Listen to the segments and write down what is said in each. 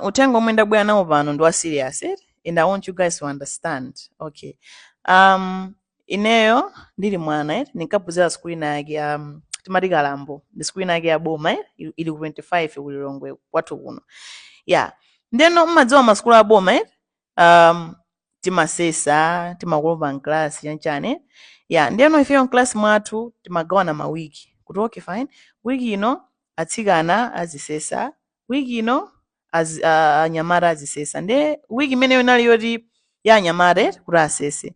Utengo mwenda bwana nawo pano ndo serious and I want you guys to understand. Okay. Ineyo ndili mwana nikapuzira screen yake timati Kalambo ndi screen yake ya boma ili ku 25 kulilongwe kwathu kuno. Yeah. Ndeno mmadziwa maskulu a boma timasesa timakolova class chanchane. Yeah, ndeno ife on class mwathu timagawana mawiki. Kuti okay fine. Wiki ino atsikana azisesa, wiki ino anyamara azisesa. Nde wiki imene inali yoti ya anyamare kuti asese.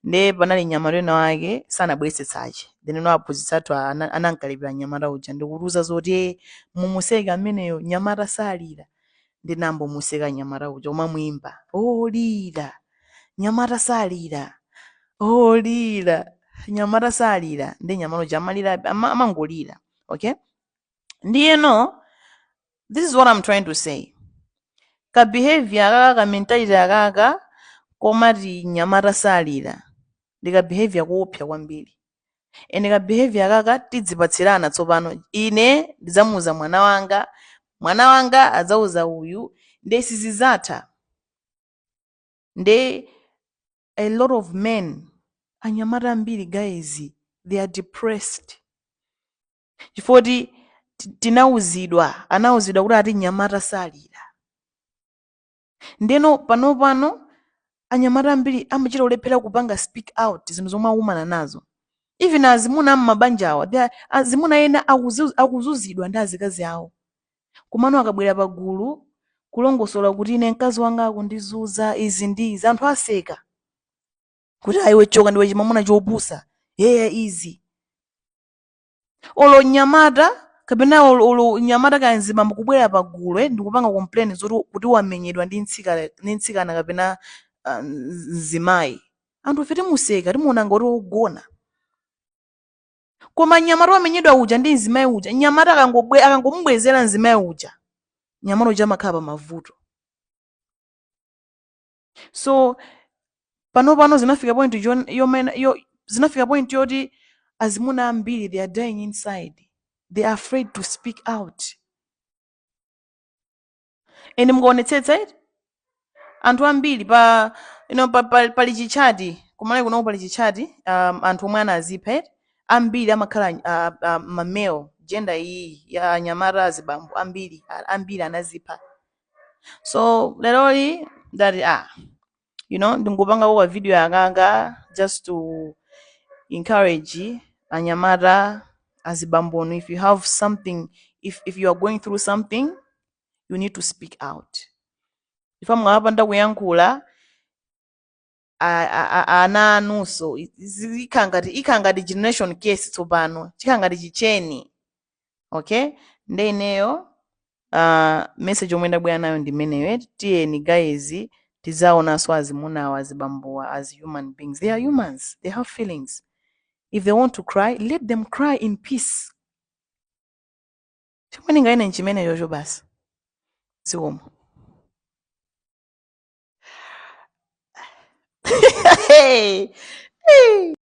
Nde panali nyamara ena wake sanabweretsache. Then no aphunzitsatu anankalipira nyamara uja ndikuruza zoti mumuseka ameneyo nyamara salira. Ndi nambo museka nyamara uja omamwimba. Oh lira. Nyamara salira. Oh lira. Nyamara salira. Ndi nyamara uja amalira amangolira. Okay? Ndiyeno, this is what I'm trying to say. Ka behavior ka mentality akaka komati nyamara salira. Ndika behavior kuopsa kwambiri. Ene ka behavior akaka tidzipatsirana tsopano. Ine ndizamuza mwana wanga adzauza uyu nde sizizatha. Nde a lot of men anyamara ambiri guys they are depressed. Chifoti anauzidwa kuti ati nyamara salira. Ndeno pano anyamara ambiri amachita ulephera kupanga speak out zinthu zomwe akumana nazo. Even azimuna m'mabanja awa azimuna ena akuzuzidwa ndi azikazi awo. Kumano akabwera pagulu kulongosola kuti ine mkazi wanga akundizuza izi ndizi anthu aseka. Kuti aiwe choka ndiwe chimamuna chopusa. Easy. Olo nyamata kapena olo nyamata kanzima mukubwera pagulu ndikupanga complain zoti kuti wamenyedwa ndi ntsikana kapena nzimayi. Anthu fete museka timuona ngoti ogona. Koma nyamata wamenyedwa uja ndi nzimayi uja nyamata akangomubwezera nzimayi uja nyamata uja amakhala pa mavuto. So pano zinafika point yoti azimuna ambiri they are dying inside. They are afraid to speak out. And mkuonetsetsa iti anthu ambiri pali chichati kumalayi kuno pali chichati anthu omwe anazipha ambiri amakhala mamale gender iyi ya nyamara azibambo ambiri anazipha. So leroli that ndingupanga kwa video yakanga just to encourage anyamara azibambono. If you have something, if you are going through something, you need to speak out. If I'm ngapanda kuyankhula ana anuso ikangati generation case tsopano chikangati chicheni. Okay? Ndeneyo message omwe ndabwera nayo ndimeneyo tiyeni guys tizaona so azimuna azibambowa as human beings. They are humans. They have feelings. If they want to cry, let them cry in peace. Chimene ngaine nchimene yojo basi. Siwomo. Hey.